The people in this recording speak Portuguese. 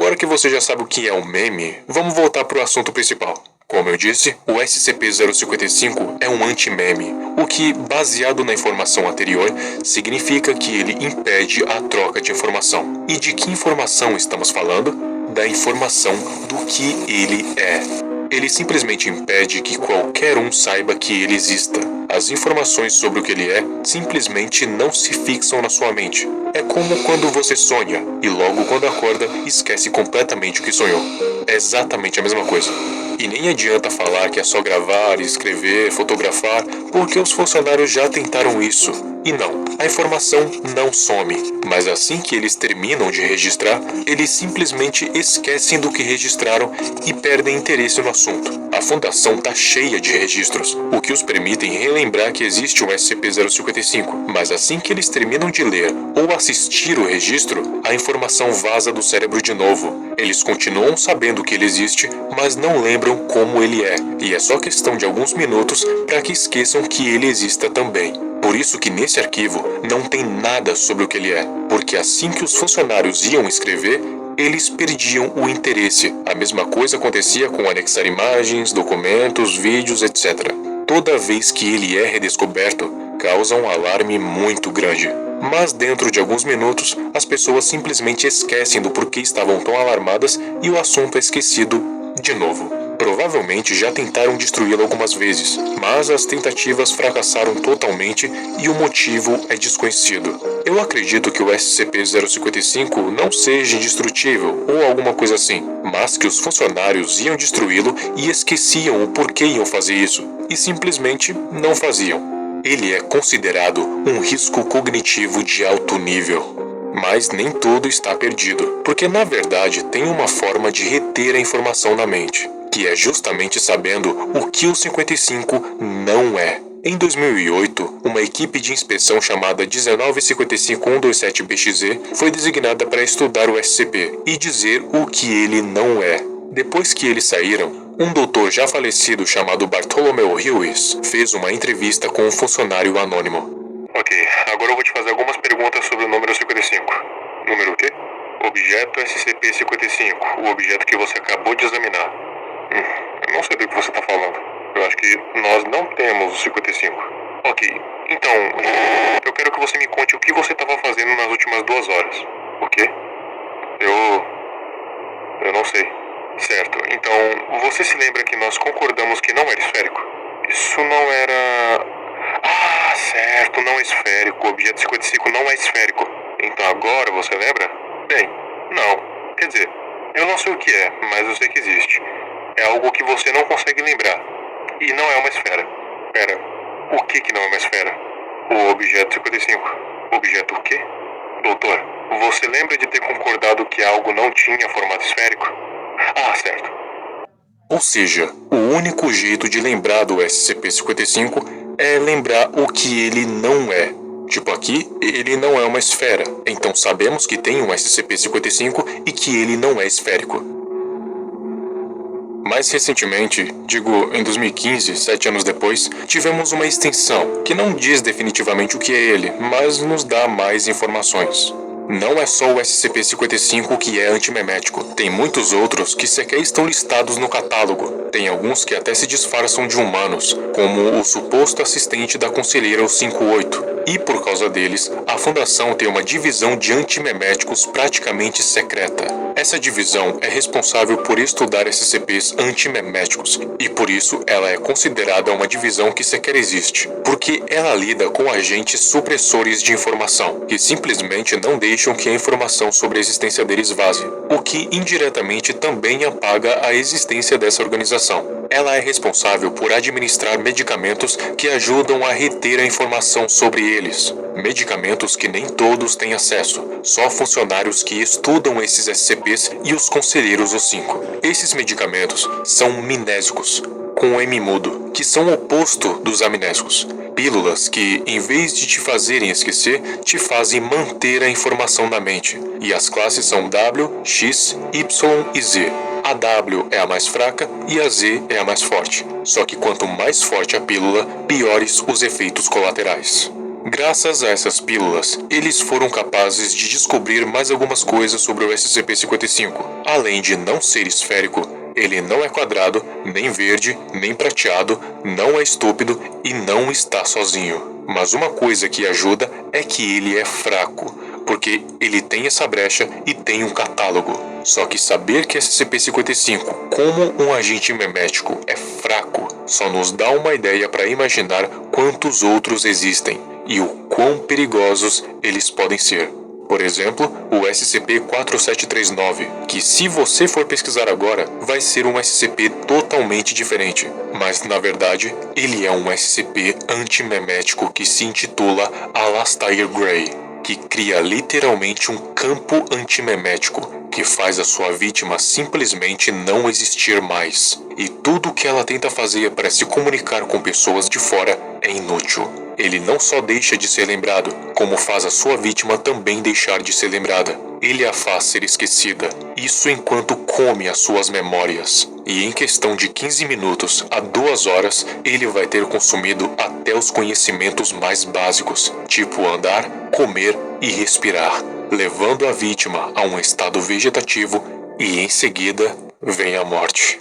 Agora que você já sabe o que é um meme, vamos voltar para o assunto principal. Como eu disse, o SCP-055 é um anti-meme, o que, baseado na informação anterior, significa que ele impede a troca de informação. E de que informação estamos falando? Da informação do que ele é. Ele simplesmente impede que qualquer um saiba que ele exista. As informações sobre o que ele é simplesmente não se fixam na sua mente. É como quando você sonha e logo quando acorda esquece completamente o que sonhou. É exatamente a mesma coisa. E nem adianta falar que é só gravar, escrever, fotografar, porque os funcionários já tentaram isso. E não, a informação não some, mas assim que eles terminam de registrar, eles simplesmente esquecem do que registraram e perdem interesse no assunto. A fundação tá cheia de registros, o que os permitem relembrar que existe um SCP-055, mas assim que eles terminam de ler ou assistir o registro, a informação vaza do cérebro de novo. Eles continuam sabendo que ele existe, mas não lembram como ele é, e é só questão de alguns minutos para que esqueçam que ele exista também. Por isso que nesse arquivo não tem nada sobre o que ele é, porque assim que os funcionários iam escrever, eles perdiam o interesse. A mesma coisa acontecia com anexar imagens, documentos, vídeos, etc. Toda vez que ele é redescoberto, causa um alarme muito grande. Mas dentro de alguns minutos, as pessoas simplesmente esquecem do porquê estavam tão alarmadas e o assunto é esquecido de novo. Provavelmente já tentaram destruí-lo algumas vezes, mas as tentativas fracassaram totalmente e o motivo é desconhecido. Eu acredito que o SCP-055 não seja indestrutível ou alguma coisa assim, mas que os funcionários iam destruí-lo e esqueciam o porquê iam fazer isso, e simplesmente não faziam. Ele é considerado um risco cognitivo de alto nível. Mas nem tudo está perdido, porque na verdade tem uma forma de reter a informação na mente, que é justamente sabendo o que o 55 não é. Em 2008, uma equipe de inspeção chamada 1955127BXZ foi designada para estudar o SCP e dizer o que ele não é. Depois que eles saíram, um doutor já falecido chamado Bartholomew Lewis fez uma entrevista com um funcionário anônimo. Ok, agora eu vou te fazer algumas perguntas sobre o número 55. Número o quê? Objeto SCP-55, o objeto que você acabou de examinar. Eu não sei do que você está falando. Eu acho que nós não temos o 55. Ok, então, eu quero que você me conte o que você estava fazendo nas últimas 2 horas. O quê? Eu não sei. Certo, então, você se lembra que nós concordamos que não era esférico? Isso não era... Ah, certo, não é esférico. O objeto 55 não é esférico. Então agora você lembra? Bem, não. Quer dizer, eu não sei o que é, mas eu sei que existe. É algo que você não consegue lembrar. E não é uma esfera. Pera, o que não é uma esfera? O objeto 55. Objeto o quê? Doutor, você lembra de ter concordado que algo não tinha formato esférico? Ah, certo. Ou seja, o único jeito de lembrar do SCP-55 é lembrar o que ele não é. Tipo aqui, ele não é uma esfera, então sabemos que tem um SCP-55 e que ele não é esférico. Mais recentemente, em 2015, 7 anos depois, tivemos uma extensão que não diz definitivamente o que é ele, mas nos dá mais informações. Não é só o SCP-55 que é antimemético, tem muitos outros que sequer estão listados no catálogo. Tem alguns que até se disfarçam de humanos, como o suposto assistente da conselheira 58. E por causa deles, a Fundação tem uma divisão de antimeméticos praticamente secreta. Essa divisão é responsável por estudar SCPs antimeméticos, e por isso ela é considerada uma divisão que sequer existe, porque ela lida com agentes supressores de informação, que simplesmente não deixam que a informação sobre a existência deles vaze, o que indiretamente também apaga a existência dessa organização. Ela é responsável por administrar medicamentos que ajudam a reter a informação sobre eles. Medicamentos que nem todos têm acesso, só funcionários que estudam esses SCPs e os conselheiros O5. Esses medicamentos são minésicos, com M mudo, que são o oposto dos amnésicos. Pílulas que, em vez de te fazerem esquecer, te fazem manter a informação na mente. E as classes são W, X, Y e Z. A W é a mais fraca e a Z é a mais forte. Só que quanto mais forte a pílula, piores os efeitos colaterais. Graças a essas pílulas, eles foram capazes de descobrir mais algumas coisas sobre o SCP-55. Além de não ser esférico, ele não é quadrado, nem verde, nem prateado, não é estúpido e não está sozinho. Mas uma coisa que ajuda é que ele é fraco, porque ele tem essa brecha e tem um catálogo. Só que saber que SCP-55, como um agente memético, é fraco, só nos dá uma ideia para imaginar quantos outros existem e o quão perigosos eles podem ser. Por exemplo, o SCP-4739, que se você for pesquisar agora, vai ser um SCP totalmente diferente. Mas na verdade, ele é um SCP antimemético que se intitula Alastair Gray, que cria literalmente um campo antimemético que faz a sua vítima simplesmente não existir mais. E tudo o que ela tenta fazer para se comunicar com pessoas de fora é inútil. Ele não só deixa de ser lembrado, como faz a sua vítima também deixar de ser lembrada. Ele a faz ser esquecida, isso enquanto come as suas memórias. E em questão de 15 minutos a 2 horas, ele vai ter consumido até os conhecimentos mais básicos, tipo andar, comer e respirar, levando a vítima a um estado vegetativo e em seguida vem a morte.